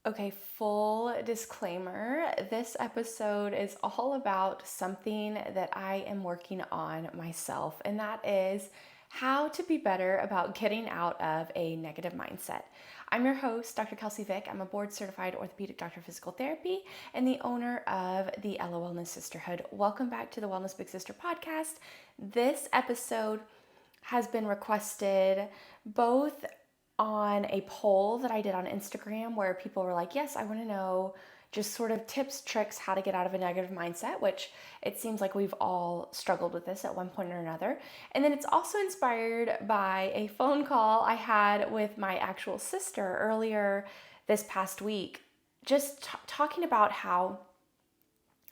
Okay, full disclaimer. This episode is all about something that I am working on myself, and that is how to be better about getting out of a negative mindset. I'm your host, Dr. Kelsey Vick. I'm a board certified orthopedic doctor of physical therapy and the owner of the Ella Wellness Sisterhood. Welcome back to the Wellness Big Sister podcast. This episode has been requested both on a poll that I did on Instagram where people were like, yes, I want to know just sort of tips, tricks, how to get out of a negative mindset, which it seems like we've all struggled with this at one point or another. And then it's also inspired by a phone call I had with my actual sister earlier this past week, just talking about how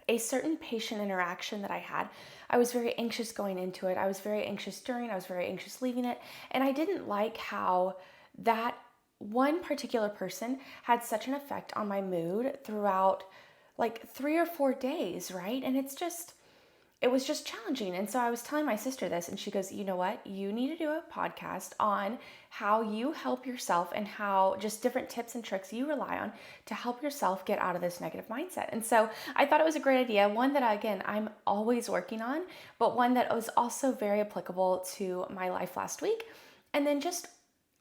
a certain patient interaction that I had, I was very anxious going into it. I was very anxious during, I was very anxious leaving it. And I didn't like how that one particular person had such an effect on my mood throughout like 3 or 4 days, right? And it was just challenging. And so I was telling my sister this, and she goes, you know what? You need to do a podcast on how you help yourself and how just different tips and tricks you rely on to help yourself get out of this negative mindset. And so I thought it was a great idea. One that, again, I'm always working on, but one that was also very applicable to my life last week. And then just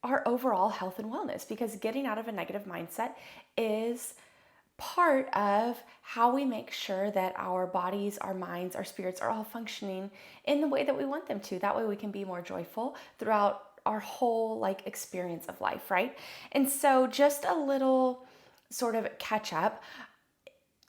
our overall health and wellness, because getting out of a negative mindset is part of how we make sure that our bodies, our minds, our spirits are all functioning in the way that we want them to. That way we can be more joyful throughout our whole experience of life, right? And so just a little sort of catch up.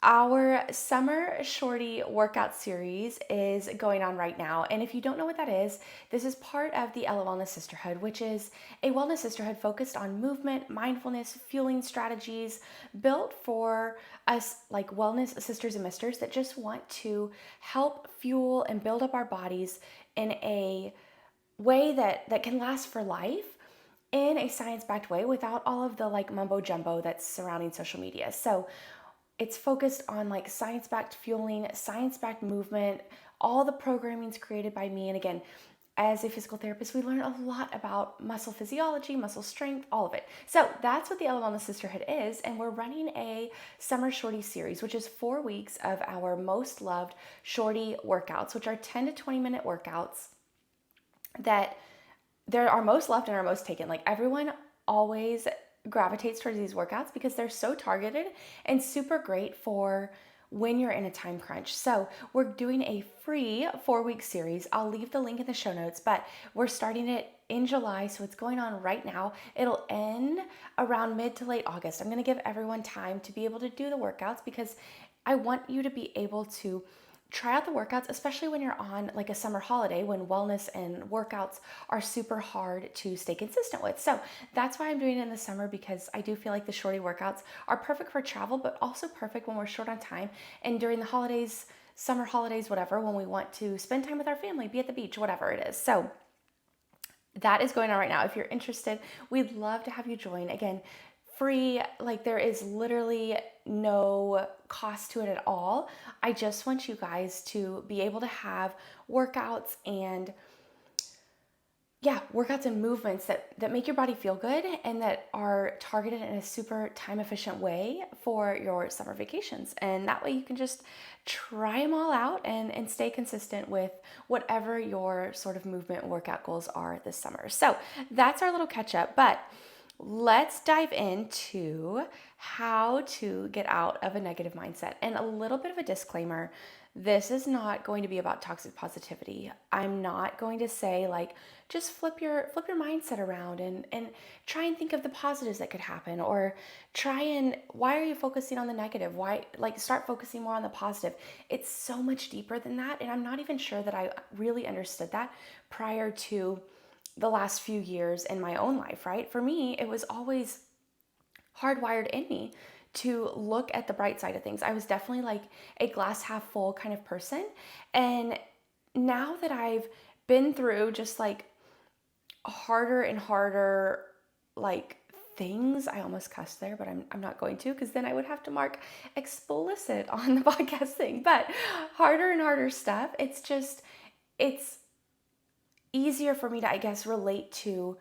Our summer shorty workout series is going on right now. And if you don't know what that is, this is part of the Ella Wellness Sisterhood, which is a wellness sisterhood focused on movement, mindfulness, fueling strategies built for us like wellness sisters and misters that just want to help fuel and build up our bodies in a way that can last for life in a science-backed way without all of the mumbo jumbo that's surrounding social media. So it's focused on science-backed fueling, science-backed movement. All the programming's created by me. And again, as a physical therapist, we learn a lot about muscle physiology, muscle strength, all of it. So that's what the Ella Wellness Sisterhood is. And we're running a summer shorty series, which is 4 weeks of our most loved shorty workouts, which are 10 to 20 minute workouts that they're our most loved and our most taken. Like everyone always gravitates towards these workouts because they're so targeted and super great for when you're in a time crunch. So we're doing a free 4-week series. I'll leave the link in the show notes, but we're starting it in July, so it's going on right now. It'll end around mid to late August. I'm going to give everyone time to be able to do the workouts because I want you to be able to try out the workouts, especially when you're on a summer holiday when wellness and workouts are super hard to stay consistent with. So that's why I'm doing it in the summer, because I do feel like the shorty workouts are perfect for travel, but also perfect when we're short on time and during the holidays, summer holidays, whatever, when we want to spend time with our family, be at the beach, whatever it is. So that is going on right now. If you're interested, we'd love to have you join. Again, free, there is literally no cost to it at all. I just want you guys to be able to have workouts and movements that make your body feel good and that are targeted in a super time efficient way for your summer vacations. And that way you can just try them all out and stay consistent with whatever your sort of movement workout goals are this summer. So that's our little catch up, but let's dive into how to get out of a negative mindset. And a little bit of a disclaimer, this is not going to be about toxic positivity. I'm not going to say just flip your mindset around and try and think of the positives that could happen, or why are you focusing on the negative? Why start focusing more on the positive. It's so much deeper than that, and I'm not even sure that I really understood that prior to the last few years in my own life, right? For me, it was always hardwired in me to look at the bright side of things. I was definitely a glass half full kind of person. And now that I've been through just harder and harder things, I almost cussed there, but I'm not going to, because then I would have to mark explicit on the podcast thing. But harder and harder stuff, it's easier for me to, I guess, relate to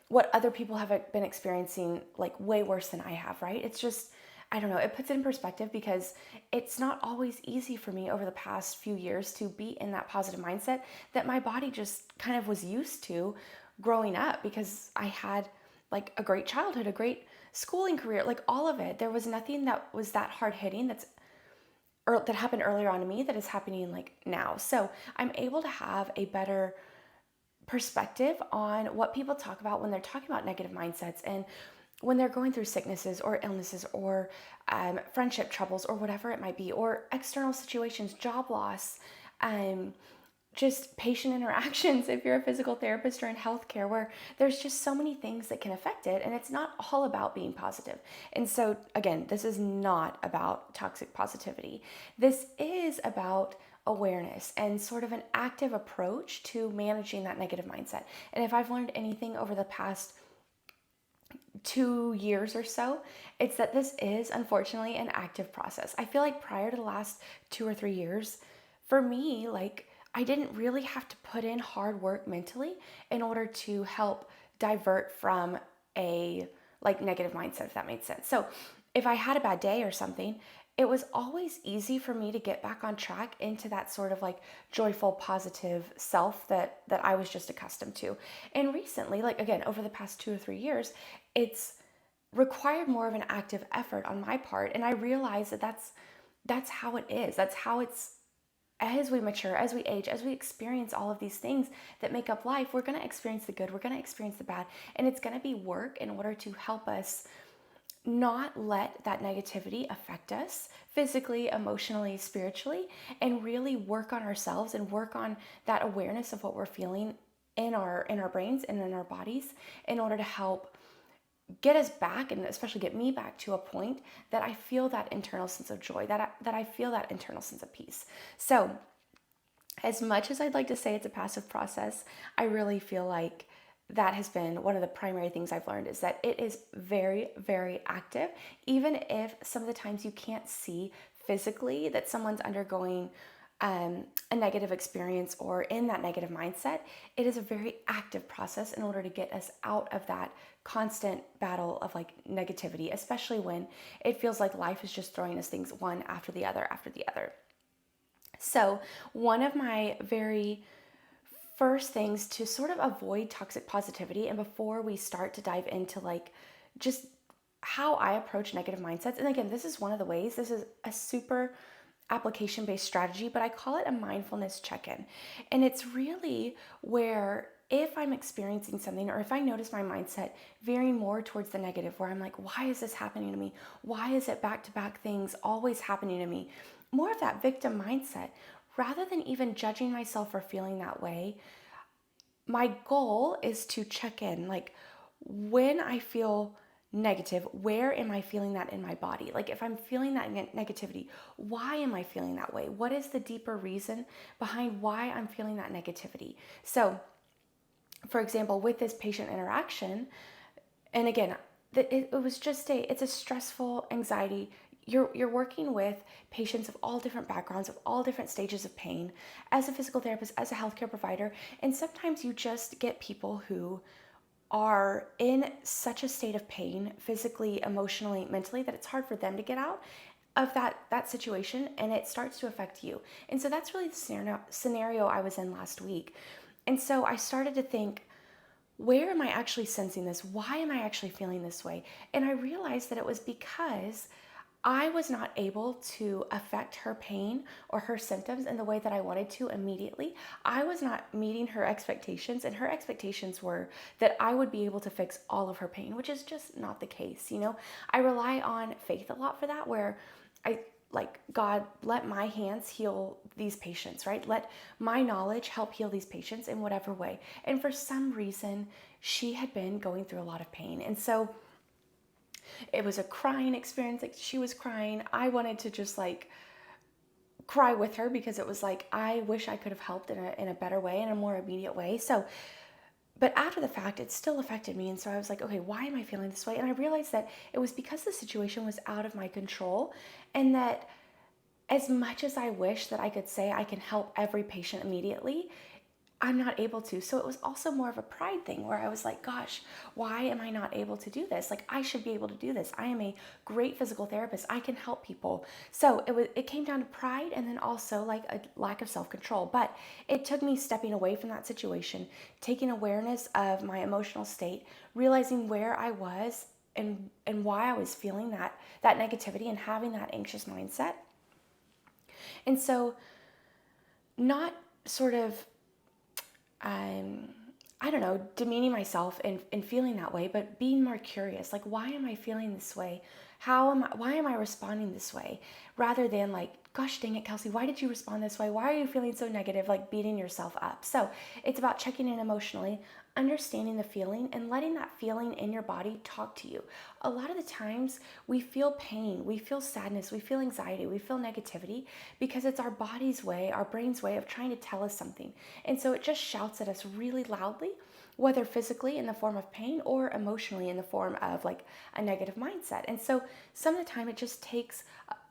what other people have been experiencing way worse than I have, right? It's just, I don't know, it puts it in perspective because it's not always easy for me over the past few years to be in that positive mindset that my body just kind of was used to growing up because I had like a great childhood, a great schooling career, like all of it. There was nothing that was that hard hitting that happened earlier on to me that is happening like now. So I'm able to have a better perspective on what people talk about when they're talking about negative mindsets and when they're going through sicknesses or illnesses or friendship troubles or whatever it might be, or external situations, job loss, um, just patient interactions if you're a physical therapist or in healthcare, where there's just so many things that can affect it, and it's not all about being positive. And so again, this is not about toxic positivity. This is about awareness and sort of an active approach to managing that negative mindset. And if I've learned anything over the past 2 years or so, it's that this is unfortunately an active process. I feel like prior to the last 2 or 3 years, for me, like I didn't really have to put in hard work mentally in order to help divert from a like negative mindset, if that made sense. So if I had a bad day or something, it was always easy for me to get back on track into that sort of like joyful, positive self that I was just accustomed to. And recently, like again, over the past 2 or 3 years, it's required more of an active effort on my part. And I realize that that's how it is. That's how it's as we mature, as we age, as we experience all of these things that make up life, we're going to experience the good, we're going to experience the bad, and it's going to be work in order to help us not let that negativity affect us physically, emotionally, spiritually, and really work on ourselves and work on that awareness of what we're feeling in our brains and in our bodies in order to help get us back, and especially get me back to a point that I feel that internal sense of joy, that I feel that internal sense of peace. So as much as I'd like to say it's a passive process, I really feel like that has been one of the primary things I've learned, is that it is very, very active. Even if some of the times you can't see physically that someone's undergoing a negative experience or in that negative mindset, it is a very active process in order to get us out of that constant battle of like negativity, especially when it feels like life is just throwing us things one after the other after the other. So, one of my very first things to sort of avoid toxic positivity, and before we start to dive into like just how I approach negative mindsets, and again, this is one of the ways, this is a super application based strategy, but I call it a mindfulness check in. And it's really where if I'm experiencing something, or if I notice my mindset veering more towards the negative, where I'm like, why is this happening to me? Why is it back to back things always happening to me? More of that victim mindset, rather than even judging myself for feeling that way, my goal is to check in, like when I feel negative, where am I feeling that in my body? Like if I'm feeling that negativity, why am I feeling that way? What is the deeper reason behind why I'm feeling that negativity? So, for example, with this patient interaction, and again, it was just it's a stressful anxiety. You're working with patients of all different backgrounds, of all different stages of pain, as a physical therapist, as a healthcare provider, and sometimes you just get people who are in such a state of pain, physically, emotionally, mentally, that it's hard for them to get out of that situation, and it starts to affect you. And so that's really the scenario I was in last week. And so I started to think, where am I actually sensing this? Why am I actually feeling this way? And I realized that it was because I was not able to affect her pain or her symptoms in the way that I wanted to immediately. I was not meeting her expectations, and her expectations were that I would be able to fix all of her pain, which is just not the case. I rely on faith a lot for that, where I like, God, let my hands heal these patients, right? Let my knowledge help heal these patients in whatever way. And for some reason, she had been going through a lot of pain. And so it was a crying experience. Like, she was crying. I wanted to just like cry with her, because it was like, I wish I could have helped in a better way, in a more immediate way. So, but after the fact, it still affected me. And so I was like, okay, why am I feeling this way? And I realized that it was because the situation was out of my control, and that as much as I wish that I could say I can help every patient immediately, I'm not able to. So it was also more of a pride thing where I was like, gosh, why am I not able to do this? Like, I should be able to do this. I am a great physical therapist. I can help people. So it came down to pride and then also like a lack of self-control. But it took me stepping away from that situation, taking awareness of my emotional state, realizing where I was and why I was feeling that negativity and having that anxious mindset. And so not sort of um, I don't know, demeaning myself and feeling that way, but being more curious. Like, why am I feeling this way? Why am I responding this way? Rather than like, gosh dang it, Kelsey, why did you respond this way? Why are you feeling so negative? Like beating yourself up. So it's about checking in emotionally, understanding the feeling and letting that feeling in your body talk to you. A lot of the times we feel pain, we feel sadness, we feel anxiety, we feel negativity because it's our body's way, our brain's way of trying to tell us something. And so it just shouts at us really loudly, whether physically in the form of pain or emotionally in the form of like a negative mindset. And so some of the time it just takes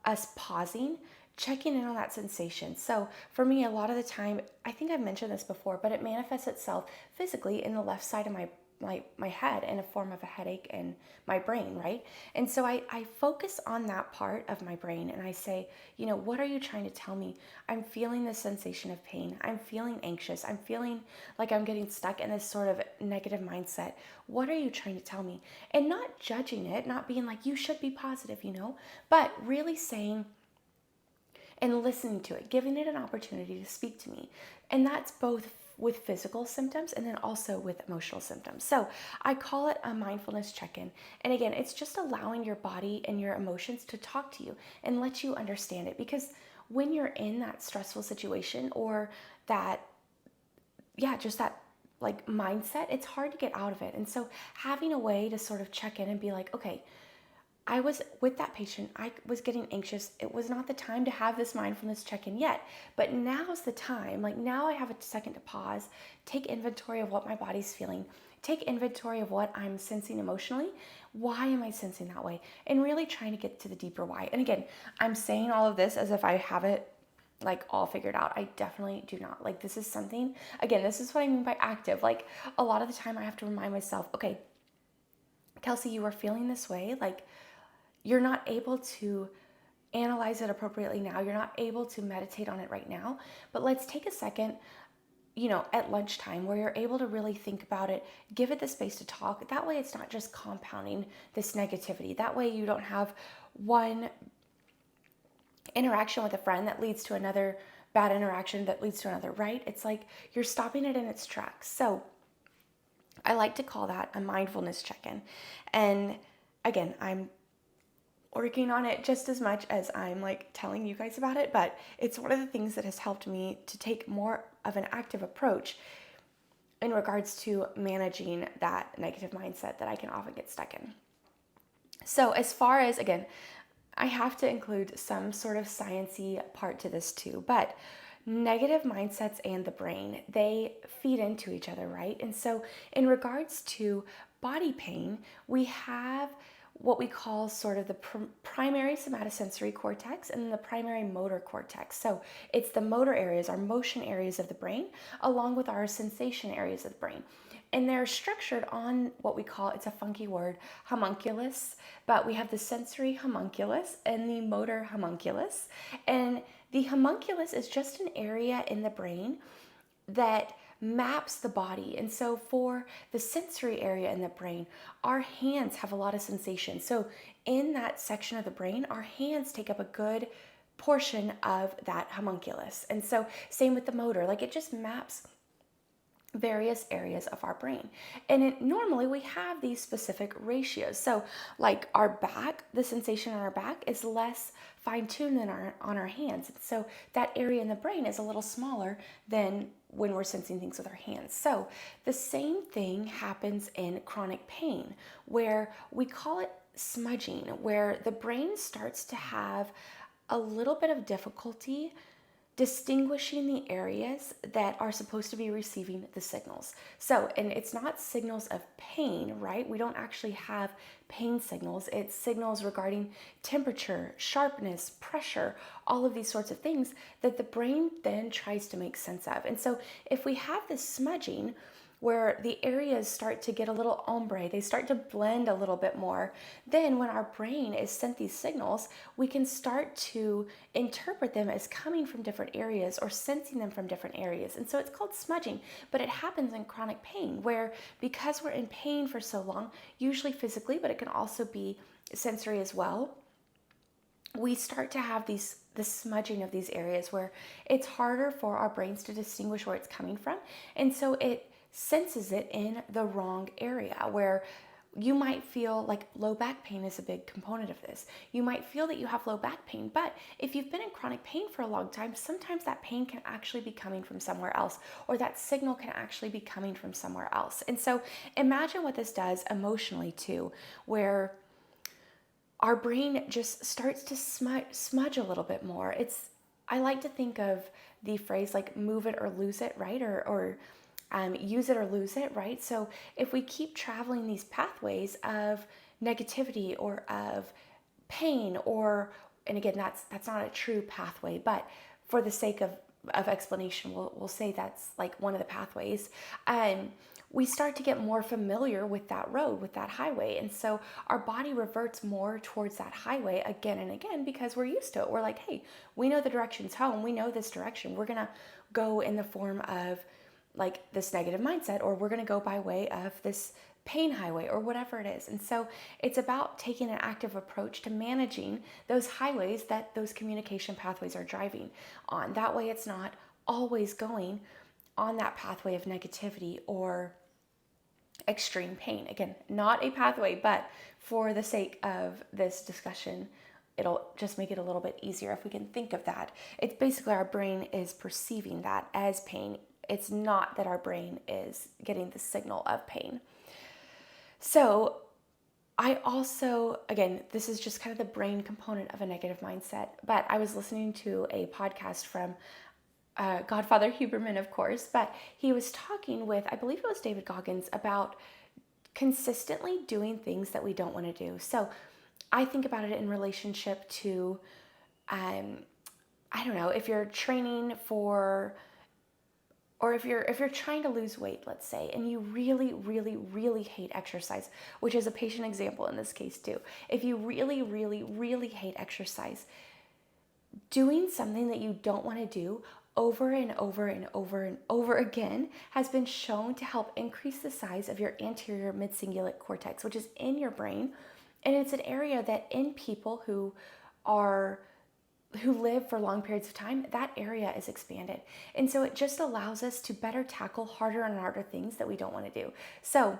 us pausing, checking in on that sensation. So for me, a lot of the time, I think I've mentioned this before, but it manifests itself physically in the left side of my head in a form of a headache in my brain, right? And so I focus on that part of my brain and I say, what are you trying to tell me? I'm feeling this sensation of pain. I'm feeling anxious. I'm feeling like I'm getting stuck in this sort of negative mindset. What are you trying to tell me? And not judging it, not being like, you should be positive, but really saying, and listening to it, giving it an opportunity to speak to me. And that's both with physical symptoms and then also with emotional symptoms. So I call it a mindfulness check-in. And again, it's just allowing your body and your emotions to talk to you and let you understand it. Because when you're in that stressful situation or that, just that like mindset, it's hard to get out of it. And so having a way to sort of check in and be like, okay, I was with that patient. I was getting anxious. It was not the time to have this mindfulness check in yet, but now's the time. Like now I have a second to pause, take inventory of what my body's feeling, take inventory of what I'm sensing emotionally. Why am I sensing that way? And really trying to get to the deeper why. And again, I'm saying all of this as if I have it like all figured out. I definitely do not. Like this is something, again, this is what I mean by active. Like a lot of the time I have to remind myself, okay, Kelsey, you are feeling this way. Like you're not able to analyze it appropriately now. You're not able to meditate on it right now. But let's take a second, at lunchtime where you're able to really think about it, give it the space to talk. That way it's not just compounding this negativity. That way you don't have one interaction with a friend that leads to another bad interaction that leads to another, right? It's like you're stopping it in its tracks. So I like to call that a mindfulness check-in. And again, I'm working on it just as much as I'm like telling you guys about it, but it's one of the things that has helped me to take more of an active approach in regards to managing that negative mindset that I can often get stuck in. So as far as, again, I have to include some sort of sciencey part to this too, but negative mindsets and the brain, they feed into each other, right? And so in regards to body pain, we have what we call sort of the primary somatosensory cortex and the primary motor cortex. So it's the motor areas, our motion areas of the brain, along with our sensation areas of the brain. And they're structured on what we call, it's a funky word, homunculus, but we have the sensory homunculus and the motor homunculus. And the homunculus is just an area in the brain that maps the body. And so for the sensory area in the brain, our hands have a lot of sensation. So in that section of the brain, our hands take up a good portion of that homunculus. And so same with the motor, like it just maps various areas of our brain. And normally we have these specific ratios. So like our back, the sensation on our back is less fine-tuned than on our hands. So that area in the brain is a little smaller than when we're sensing things with our hands. So the same thing happens in chronic pain, where we call it smudging, where the brain starts to have a little bit of difficulty distinguishing the areas that are supposed to be receiving the signals. So, and it's not signals of pain, right? We don't actually have pain signals. It's signals regarding temperature, sharpness, pressure, all of these sorts of things that the brain then tries to make sense of. And so, if we have this smudging, where the areas start to get a little ombre, they start to blend a little bit more. Then, when our brain is sent these signals, we can start to interpret them as coming from different areas or sensing them from different areas. And so it's called smudging, but it happens in chronic pain, where because we're in pain for so long, usually physically, but it can also be sensory as well, we start to have the smudging of these areas where it's harder for our brains to distinguish where it's coming from. And so it senses it in the wrong area, where you might feel like low back pain is a big component of this. You might feel that you have low back pain, but if you've been in chronic pain for a long time, sometimes that pain can actually be coming from somewhere else, or that signal can actually be coming from somewhere else. And so imagine what this does emotionally too, where our brain just starts to smudge a little bit more. I like to think of the phrase like move it or lose it, right? Or use it or lose it, right? So if we keep traveling these pathways of negativity or of pain, and again, that's not a true pathway, but for the sake of explanation, we'll say that's like one of the pathways. We start to get more familiar with that road, with that highway. And so our body reverts more towards that highway again and again because we're used to it. We're like, hey, we know the direction's home. We know this direction. We're going to go in the form of like this negative mindset, or we're going to go by way of this pain highway or whatever it is. And so it's about taking an active approach to managing those highways that those communication pathways are driving on. That way it's not always going on that pathway of negativity or extreme pain. Again, not a pathway, but for the sake of this discussion, it'll just make it a little bit easier if we can think of that. It's basically our brain is perceiving that as pain. It's not that our brain is getting the signal of pain. So I also, again, this is just kind of the brain component of a negative mindset, but I was listening to a podcast from Godfather Huberman, of course, but he was talking with, I believe it was David Goggins, about consistently doing things that we don't want to do. So I think about it in relationship to, I don't know, if you're training for, or if you're trying to lose weight, let's say, and you really, really, really hate exercise, which is a patient example in this case too. If you really, really, really hate exercise, doing something that you don't want to do over and over and over and over again has been shown to help increase the size of your anterior mid-cingulate cortex, which is in your brain. And it's an area that in people who live for long periods of time, that area is expanded. And so it just allows us to better tackle harder and harder things that we don't want to do. So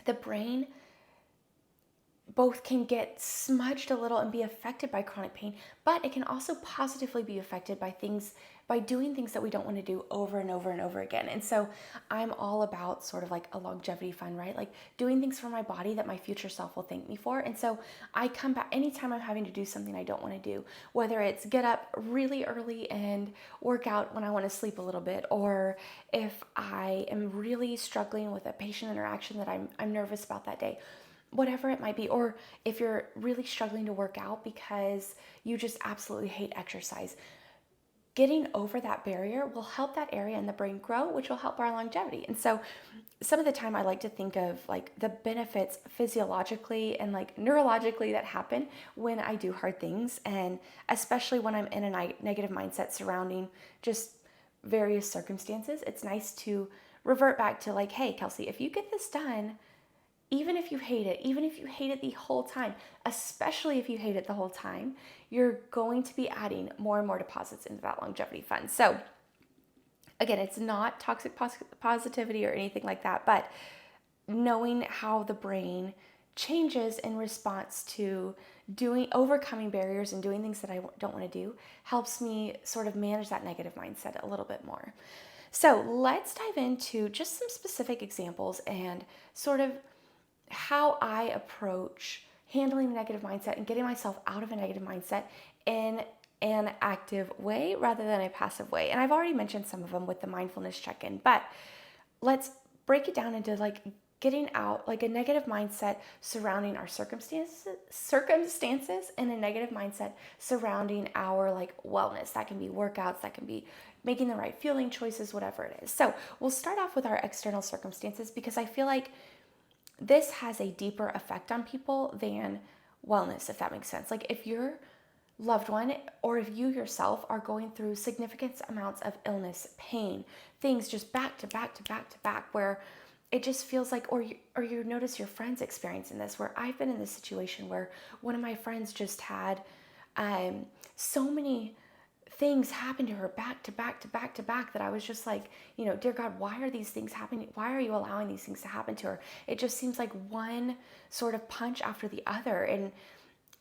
the brain both can get smudged a little and be affected by chronic pain, but it can also positively be affected by doing things that we don't want to do over and over and over again. And so I'm all about sort of like a longevity fund, right? Like doing things for my body that my future self will thank me for. And so I come back anytime I'm having to do something I don't want to do, whether it's get up really early and work out when I want to sleep a little bit, or if I am really struggling with a patient interaction that I'm nervous about that day, whatever it might be, or if you're really struggling to work out because you just absolutely hate exercise, getting over that barrier will help that area in the brain grow, which will help our longevity. And so some of the time I like to think of like the benefits physiologically and like neurologically that happen when I do hard things, and especially when I'm in a negative mindset surrounding just various circumstances. It's nice to revert back to like, hey, Kelsey, if you get this done, even if you hate it, even if you hate it the whole time, especially if you hate it the whole time, you're going to be adding more and more deposits into that longevity fund. So again, it's not toxic positivity or anything like that, but knowing how the brain changes in response to overcoming barriers and doing things that I don't want to do helps me sort of manage that negative mindset a little bit more. So let's dive into just some specific examples and sort of how I approach handling a negative mindset and getting myself out of a negative mindset in an active way rather than a passive way. And I've already mentioned some of them with the mindfulness check-in, but let's break it down into like getting out like a negative mindset surrounding our circumstances and a negative mindset surrounding our like wellness. That can be workouts, that can be making the right fueling choices, whatever it is. So we'll start off with our external circumstances because I feel like this has a deeper effect on people than wellness, if that makes sense. Like if your loved one or if you yourself are going through significant amounts of illness, pain, things just back to back to back to back, where it just feels like, or you notice your friends experiencing this, where I've been in this situation where one of my friends just had so many things happen to her back to back to back to back that I was just like, dear God, why are these things happening? Why are you allowing these things to happen to her? It just seems like one sort of punch after the other. And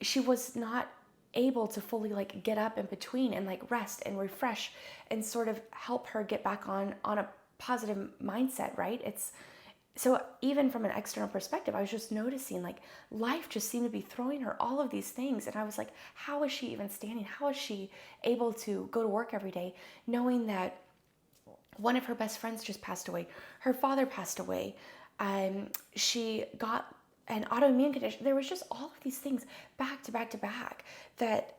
she was not able to fully like get up in between and like rest and refresh and sort of help her get back on a positive mindset, right? It's so even from an external perspective, I was just noticing like life just seemed to be throwing her all of these things. And I was like, how is she even standing? How is she able to go to work every day knowing that one of her best friends just passed away? Her father passed away. She got an autoimmune condition. There was just all of these things back to back to back, that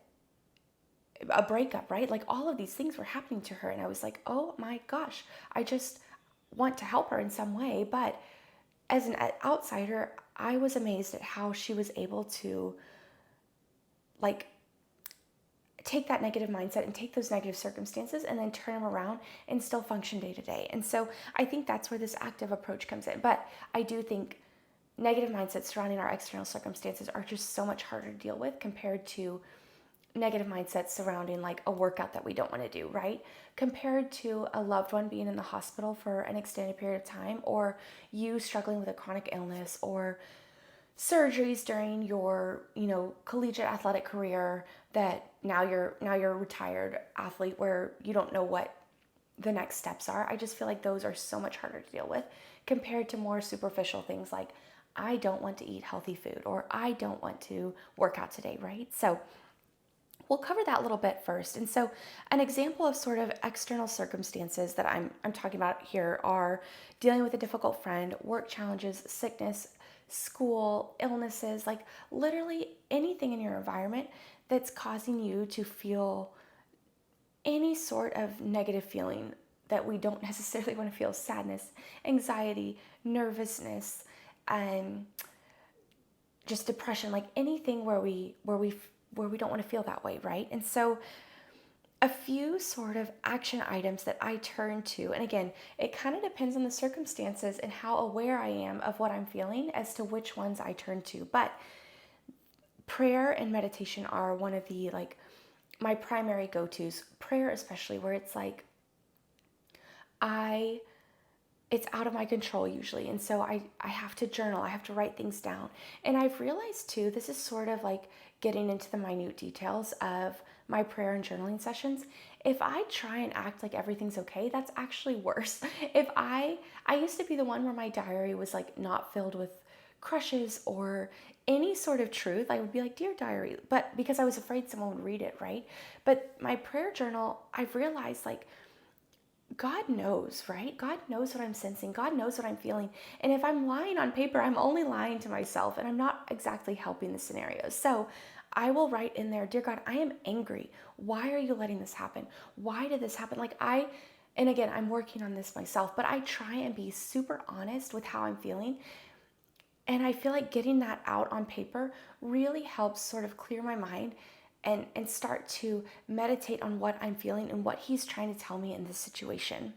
a breakup, right? Like all of these things were happening to her. And I was like, oh my gosh, I just want to help her in some way. But as an outsider, I was amazed at how she was able to like take that negative mindset and take those negative circumstances and then turn them around and still function day to day. And so I think that's where this active approach comes in. But I do think negative mindsets surrounding our external circumstances are just so much harder to deal with compared to negative mindsets surrounding like a workout that we don't want to do, right? Compared to a loved one being in the hospital for an extended period of time, or you struggling with a chronic illness, or surgeries during your, collegiate athletic career that now you're a retired athlete where you don't know what the next steps are. I just feel like those are so much harder to deal with compared to more superficial things like I don't want to eat healthy food or I don't want to work out today, right? So we'll cover that a little bit first. And so an example of sort of external circumstances that I'm talking about here are dealing with a difficult friend, work challenges, sickness, school, illnesses, like literally anything in your environment that's causing you to feel any sort of negative feeling that we don't necessarily want to feel: sadness, anxiety, nervousness, and just depression, like anything where we don't want to feel that way, right? And so a few sort of action items that I turn to, and again, it kind of depends on the circumstances and how aware I am of what I'm feeling as to which ones I turn to. But prayer and meditation are one of the like my primary go-tos. Prayer especially, where it's like I it's out of my control usually. And so I have to journal, I have to write things down. And I've realized too, this is sort of like getting into the minute details of my prayer and journaling sessions. If I try and act like everything's okay, that's actually worse. If I used to be the one where my diary was like not filled with crushes or any sort of truth. I would be like, dear diary, but because I was afraid someone would read it, right? But my prayer journal, I've realized like God knows, right? God knows what I'm sensing. God knows what I'm feeling. And if I'm lying on paper, I'm only lying to myself and I'm not exactly helping the scenario. So I will write in there, dear God, I am angry. Why are you letting this happen? Why did this happen? And again, I'm working on this myself, but I try and be super honest with how I'm feeling. And I feel like getting that out on paper really helps sort of clear my mind and start to meditate on what I'm feeling and what he's trying to tell me in this situation.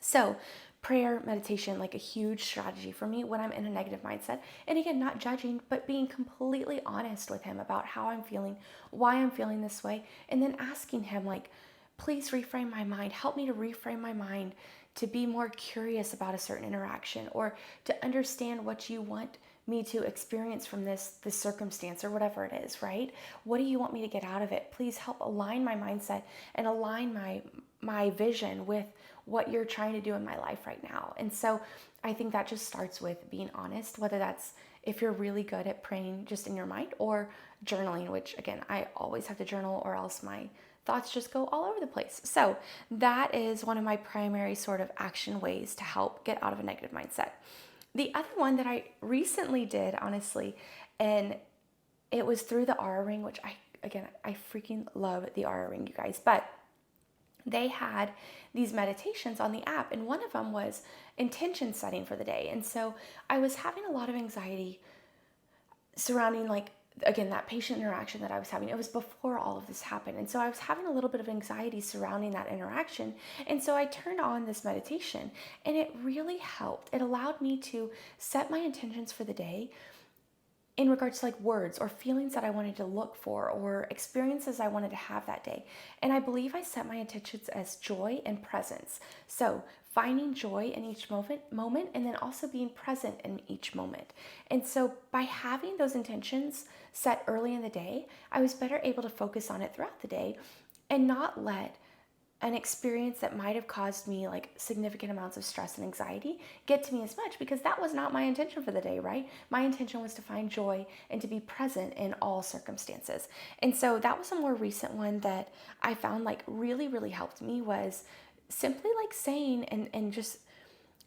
So, prayer, meditation, like a huge strategy for me when I'm in a negative mindset. And again, not judging, but being completely honest with him about how I'm feeling, why I'm feeling this way, and then asking him, like, please reframe my mind. Help me to reframe my mind to be more curious about a certain interaction or to understand what you want me to experience from this circumstance or whatever it is, right? What do you want me to get out of it? Please help align my mindset and align my vision with what you're trying to do in my life right now. And so I think that just starts with being honest, whether that's if you're really good at praying just in your mind, or journaling, which again, I always have to journal or else my thoughts just go all over the place. So that is one of my primary sort of action ways to help get out of a negative mindset. The other one that I recently did, honestly, and it was through the Aura Ring, which I freaking love the Aura Ring, you guys. But they had these meditations on the app, and one of them was intention setting for the day. And so I was having a lot of anxiety surrounding, like, again, that patient interaction that I was having. It was before all of this happened. And so I was having a little bit of anxiety surrounding that interaction. And so I turned on this meditation, and it really helped. It allowed me to set my intentions for the day in regards to like words or feelings that I wanted to look for or experiences I wanted to have that day. And I believe I set my intentions as joy and presence. So finding joy in each moment and then also being present in each moment. And so by having those intentions set early in the day, I was better able to focus on it throughout the day and not let an experience that might have caused me like significant amounts of stress and anxiety get to me as much, because that was not my intention for the day, right? My intention was to find joy and to be present in all circumstances. And so that was a more recent one that I found like really, really helped me, was simply like saying and just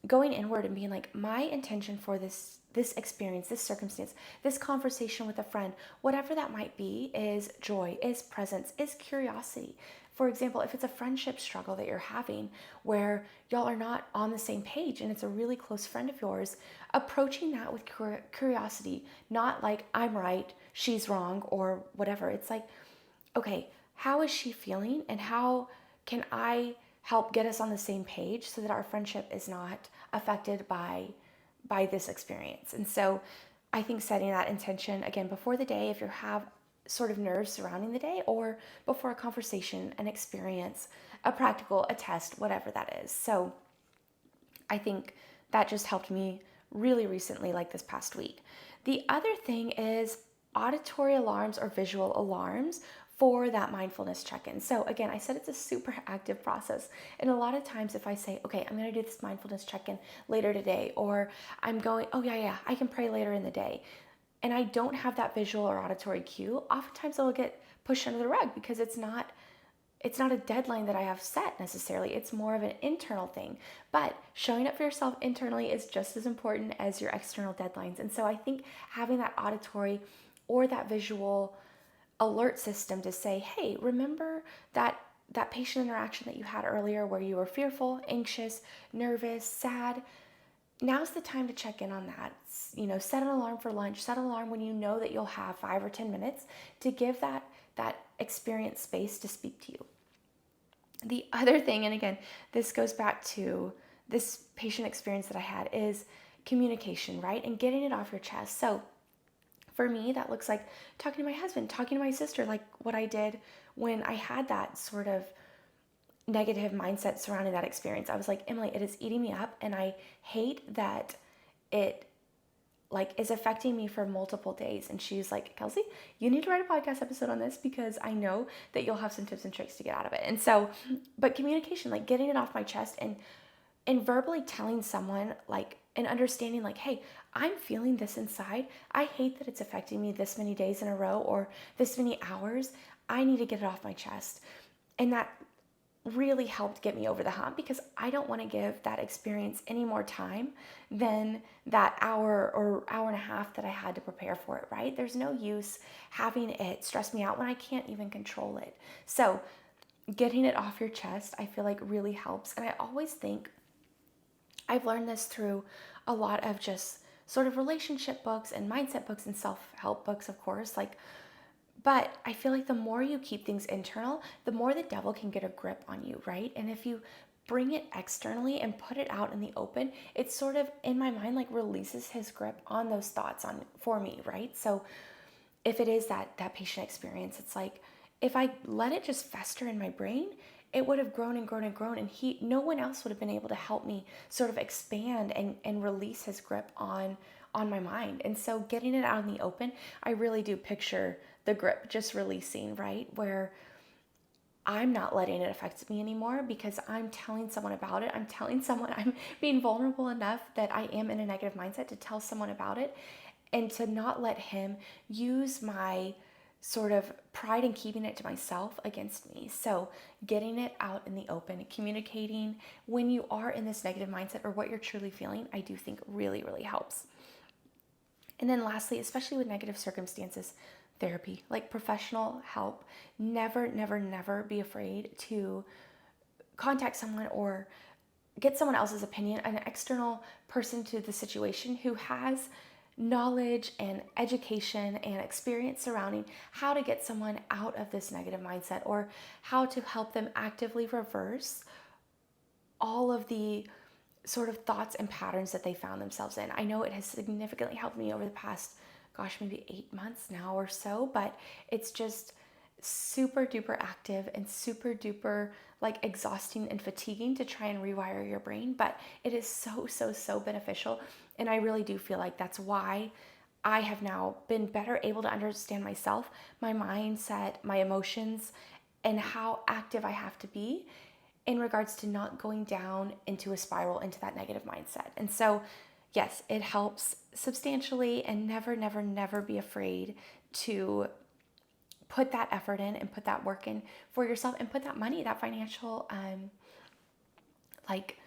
going inward and being like, my intention for this experience, this circumstance, this conversation with a friend, whatever that might be, is joy, is presence, is curiosity. For example, if it's a friendship struggle that you're having where y'all are not on the same page and it's a really close friend of yours, approaching that with curiosity, not like I'm right, she's wrong, or whatever. It's like, okay, how is she feeling and how can I help get us on the same page so that our friendship is not affected by this experience? And so I think setting that intention again before the day, if you have sort of nerves surrounding the day, or before a conversation, an experience, a practical, a test, whatever that is. So I think that just helped me really recently, like this past week. The other thing is auditory alarms or visual alarms for that mindfulness check-in. So again, I said it's a super active process. And a lot of times if I say, okay, I'm going to do this mindfulness check-in later today, or I'm going, oh yeah, I can pray later in the day, and I don't have that visual or auditory cue, oftentimes it'll get pushed under the rug because it's not a deadline that I have set necessarily. It's more of an internal thing. But showing up for yourself internally is just as important as your external deadlines. And so I think having that auditory or that visual alert system to say, hey, remember that patient interaction that you had earlier where you were fearful, anxious, nervous, sad. Now's the time to check in on that. Set an alarm for lunch, set an alarm when you know that you'll have 5 or 10 minutes to give that experience space to speak to you. The other thing, and again, this goes back to this patient experience that I had, is communication, right? And getting it off your chest. So for me, that looks like talking to my husband, talking to my sister, like what I did when I had that sort of negative mindset surrounding that experience. I was like, Emily, it is eating me up, and I hate that it like is affecting me for multiple days. And she's like, Kelsey, you need to write a podcast episode on this because I know that you'll have some tips and tricks to get out of it. And so, but communication, like getting it off my chest and verbally telling someone, like, and understanding like, hey, I'm feeling this inside. I hate that it's affecting me this many days in a row or this many hours. I need to get it off my chest. And that really helped get me over the hump, because I don't want to give that experience any more time than that hour or hour and a half that I had to prepare for it, right? There's no use having it stress me out when I can't even control it. So getting it off your chest, I feel like really helps. And I always think I've learned this through a lot of just sort of relationship books and mindset books and self-help books, of course, but I feel like the more you keep things internal, the more the devil can get a grip on you, right? And if you bring it externally and put it out in the open, it sort of, in my mind, like releases his grip on those thoughts for me, right? So if it is that patient experience, it's like, if I let it just fester in my brain, it would have grown and grown and grown, and no one else would have been able to help me sort of expand and release his grip on my mind. And so getting it out in the open, I really do picture the grip just releasing, right? Where I'm not letting it affect me anymore because I'm telling someone about it. I'm telling someone, I'm being vulnerable enough that I am in a negative mindset to tell someone about it. and to not let him use my sort of pride in keeping it to myself against me. So, getting it out in the open, communicating when you are in this negative mindset or what you're truly feeling, I do think really, really helps. And then lastly, especially with negative circumstances, therapy, like professional help. Never, never, never be afraid to contact someone or get someone else's opinion, an external person to the situation who has knowledge and education and experience surrounding how to get someone out of this negative mindset or how to help them actively reverse all of the sort of thoughts and patterns that they found themselves in. I know it has significantly helped me over the past, gosh, maybe 8 months now or so, but it's just super duper active and super duper like exhausting and fatiguing to try and rewire your brain, but it is so, so, so beneficial. And I really do feel like that's why I have now been better able to understand myself, my mindset, my emotions, and how active I have to be in regards to not going down into a spiral into that negative mindset. And so, yes, it helps substantially, and never, never, never be afraid to put that effort in and put that work in for yourself and put that money, that financial, like,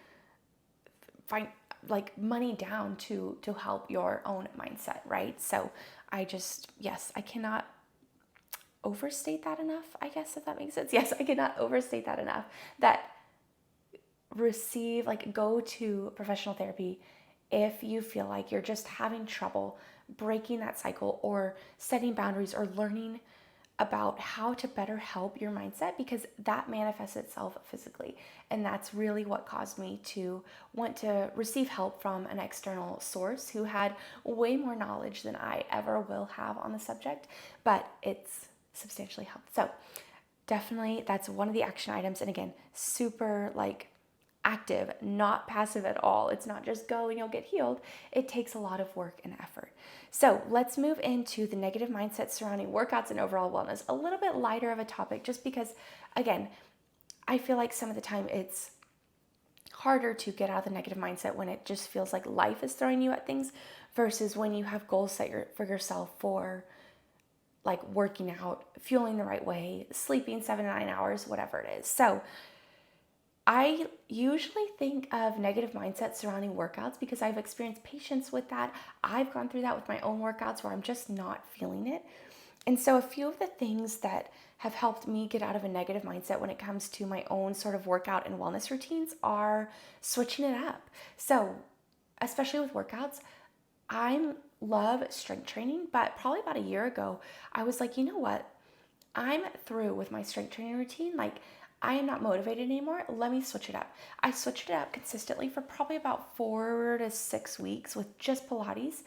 find like money down to help your own mindset, right? So I just, yes, I cannot overstate that enough, I guess, if that makes sense. Yes, I cannot overstate that enough, that go to professional therapy if you feel like you're just having trouble breaking that cycle or setting boundaries or learning about how to better help your mindset, because that manifests itself physically. And that's really what caused me to want to receive help from an external source who had way more knowledge than I ever will have on the subject, but it's substantially helped. So definitely that's one of the action items. And again, super like active, not passive at all. It's not just go and you'll get healed. It takes a lot of work and effort. So let's move into the negative mindset surrounding workouts and overall wellness. A little bit lighter of a topic, just because, again, I feel like some of the time it's harder to get out of the negative mindset when it just feels like life is throwing you at things versus when you have goals set for yourself for like working out, fueling the right way, sleeping 7 to 9 hours, whatever it is. So I usually think of negative mindset surrounding workouts because I've experienced patience with that. I've gone through that with my own workouts where I'm just not feeling it. And so, a few of the things that have helped me get out of a negative mindset when it comes to my own sort of workout and wellness routines are switching it up. So, especially with workouts, I love strength training, but probably about a year ago, I was like, you know what? I'm through with my strength training routine. Like, I am not motivated anymore. Let me switch it up. I switched it up consistently for probably about 4 to 6 weeks with just Pilates.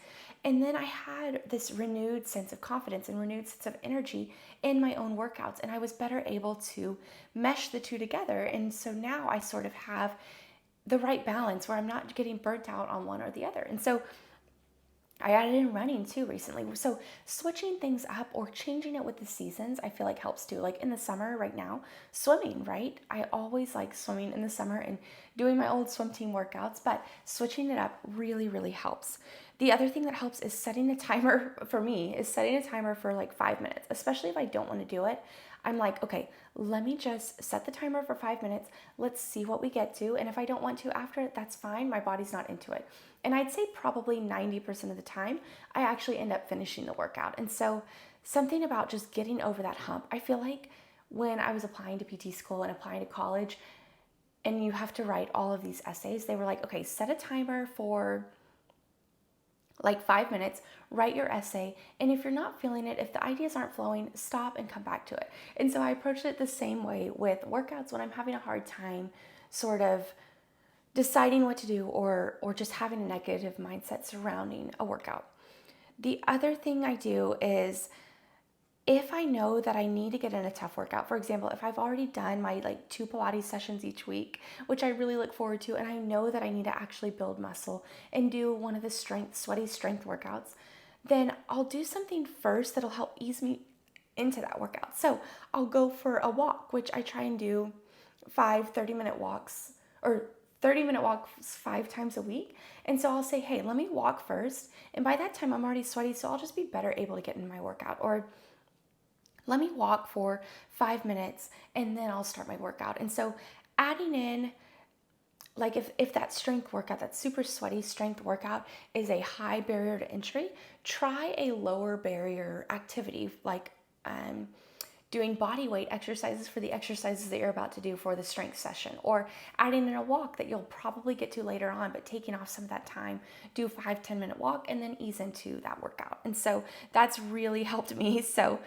And then I had this renewed sense of confidence and renewed sense of energy in my own workouts. And I was better able to mesh the two together. And so now I sort of have the right balance where I'm not getting burnt out on one or the other. And so I added in running too recently. So switching things up or changing it with the seasons, I feel like helps too. Like in the summer right now, swimming, right? I always like swimming in the summer and doing my old swim team workouts, but switching it up really, really helps. The other thing that helps is setting a timer for me, is setting a timer for like 5 minutes, especially if I don't want to do it. I'm like, okay, let me just set the timer for 5 minutes. Let's see what we get to. And if I don't want to after it, that's fine. My body's not into it. And I'd say probably 90% of the time, I actually end up finishing the workout. And so something about just getting over that hump, I feel like when I was applying to PT school and applying to college, and you have to write all of these essays, they were like, okay, set a timer for like 5 minutes, write your essay, and if you're not feeling it, if the ideas aren't flowing, stop and come back to it. And so I approached it the same way with workouts when I'm having a hard time sort of deciding what to do or just having a negative mindset surrounding a workout. The other thing I do is if I know that I need to get in a tough workout, for example, if I've already done my like 2 Pilates sessions each week, which I really look forward to, and I know that I need to actually build muscle and do one of the sweaty strength workouts, then I'll do something first that'll help ease me into that workout. So I'll go for a walk, which I try and do 5 30-minute walks or 30-minute walks 5 times a week. And so I'll say, hey, let me walk first. And by that time, I'm already sweaty, so I'll just be better able to get in my workout. Or let me walk for 5 minutes and then I'll start my workout. And so adding in, like if that strength workout, that super sweaty strength workout is a high barrier to entry, try a lower barrier activity like doing body weight exercises for the exercises that you're about to do for the strength session, or adding in a walk that you'll probably get to later on, but taking off some of that time, do a 5-10 minute walk and then ease into that workout. And so that's really helped me. So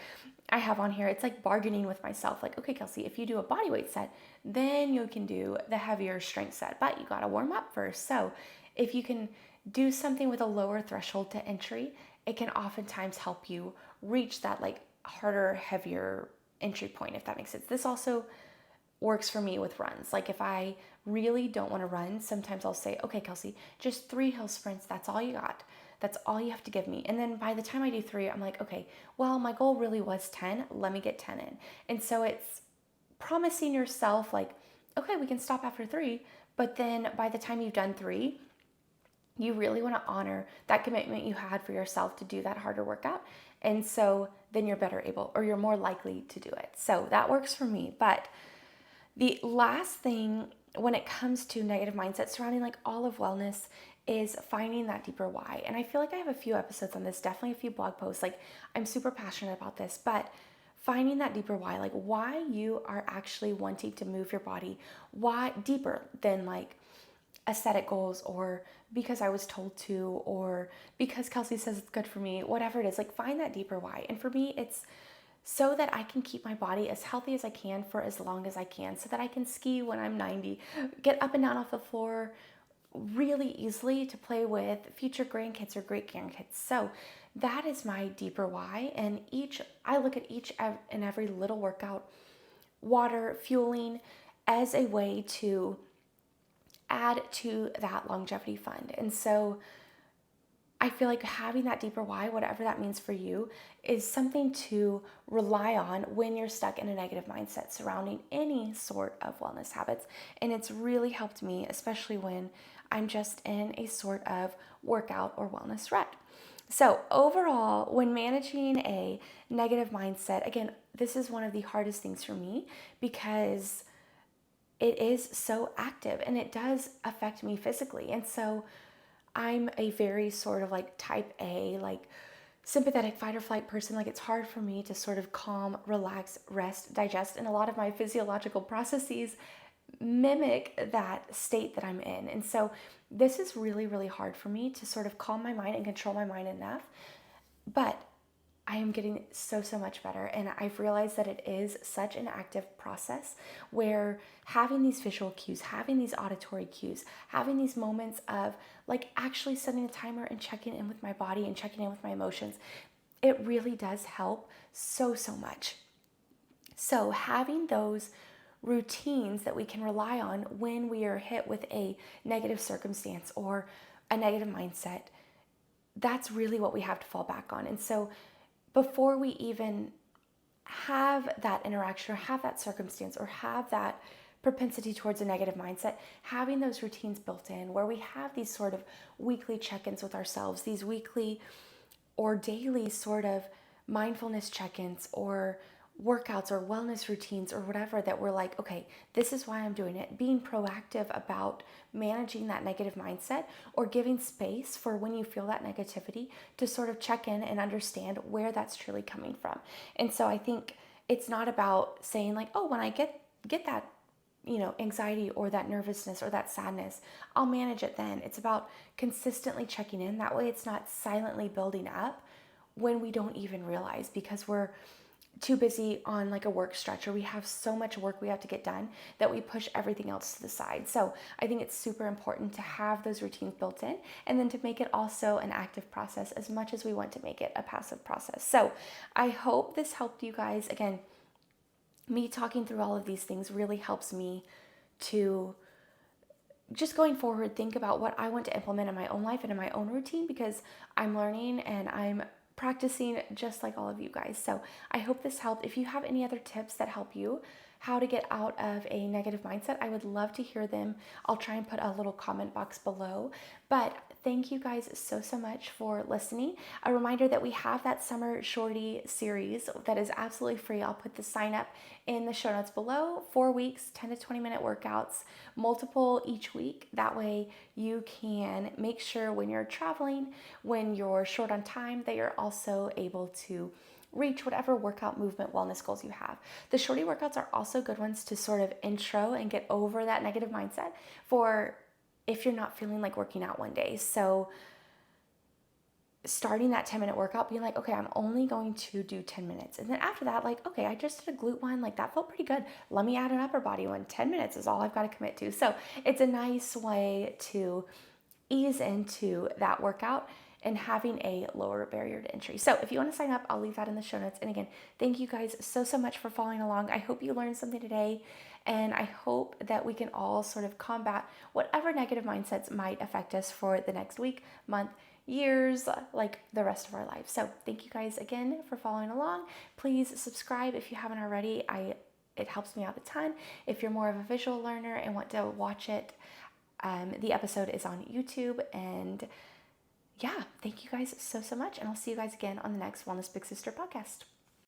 I have on here, it's like bargaining with myself, like, okay, Kelsey, if you do a body weight set, then you can do the heavier strength set, but you got to warm up first. So if you can do something with a lower threshold to entry, it can oftentimes help you reach that like harder, heavier entry point, if that makes sense. This also works for me with runs. Like if I really don't want to run, sometimes I'll say, okay, Kelsey, just 3 hill sprints. That's all you got. That's all you have to give me. And then by the time I do 3, I'm like, okay, well, my goal really was 10. Let me get 10 in. And so it's promising yourself like, okay, we can stop after 3. But then by the time you've done 3, you really want to honor that commitment you had for yourself to do that harder workout. And so then you're better able, or you're more likely to do it. So that works for me. But the last thing when it comes to negative mindset surrounding like all of wellness is finding that deeper why. And I feel like I have a few episodes on this, definitely a few blog posts. Like I'm super passionate about this, but finding that deeper why, like why you are actually wanting to move your body, why deeper than like aesthetic goals or because I was told to or because Kelsey says it's good for me, whatever it is, like find that deeper why. And for me, it's so that I can keep my body as healthy as I can for as long as I can, so that I can ski when I'm 90, get up and down off the floor really easily to play with future grandkids or great grandkids. So that is my deeper why. And I look at each and every little workout, water, fueling, as a way to add to that longevity fund. And so I feel like having that deeper why, whatever that means for you, is something to rely on when you're stuck in a negative mindset surrounding any sort of wellness habits. And it's really helped me, especially when I'm just in a sort of workout or wellness rut. So overall, when managing a negative mindset, again, this is one of the hardest things for me because it is so active and it does affect me physically. And so I'm a very sort of like type A, like sympathetic fight or flight person. Like it's hard for me to sort of calm, relax, rest, digest. And a lot of my physiological processes mimic that state that I'm in. And so this is really, really hard for me to sort of calm my mind and control my mind enough. But I am getting so much better. And I've realized that it is such an active process where having these visual cues, having these auditory cues, having these moments of like actually setting a timer and checking in with my body and checking in with my emotions, it really does help so much. So having those routines that we can rely on when we are hit with a negative circumstance or a negative mindset, that's really what we have to fall back on. And so before we even have that interaction or have that circumstance or have that propensity towards a negative mindset, having those routines built in where we have these sort of weekly check-ins with ourselves, these weekly or daily sort of mindfulness check-ins or workouts or wellness routines or whatever, that we're like, okay, this is why I'm doing it. Being proactive about managing that negative mindset or giving space for when you feel that negativity to sort of check in and understand where that's truly coming from. And so I think it's not about saying like, oh, when I get that, anxiety or that nervousness or that sadness, I'll manage it then. It's about consistently checking in. That way it's not silently building up when we don't even realize, because we're too busy on like a work stretch or we have so much work we have to get done that we push everything else to the side. So I think it's super important to have those routines built in and then to make it also an active process as much as we want to make it a passive process. So I hope this helped you guys. Again, me talking through all of these things really helps me to just going forward think about what I want to implement in my own life and in my own routine, because I'm learning and I'm practicing just like all of you guys. So I hope this helped. If you have any other tips that help you, how to get out of a negative mindset, I would love to hear them. I'll try and put a little comment box below. But thank you guys so much for listening. A reminder that we have that Summer Shorty series that is absolutely free. I'll put the sign up in the show notes below. 4 weeks, 10 to 20 minute workouts, multiple each week. That way you can make sure when you're traveling, when you're short on time, that you're also able to reach whatever workout, movement, wellness goals you have. The shorty workouts are also good ones to sort of intro and get over that negative mindset for if you're not feeling like working out one day. So starting that 10-minute workout, being like, okay, I'm only going to do 10 minutes. And then after that, like, okay, I just did a glute one. Like, that felt pretty good. Let me add an upper body one. 10 minutes is all I've got to commit to. So it's a nice way to ease into that workout and having a lower barrier to entry. So if you want to sign up, I'll leave that in the show notes. And again, thank you guys so much for following along. I hope you learned something today, and I hope that we can all sort of combat whatever negative mindsets might affect us for the next week, month, years, like the rest of our lives. So thank you guys again for following along. Please subscribe if you haven't already. It helps me out a ton. If you're more of a visual learner and want to watch it, the episode is on YouTube. And yeah, thank you guys so much. And I'll see you guys again on the next Wellness Big Sister podcast.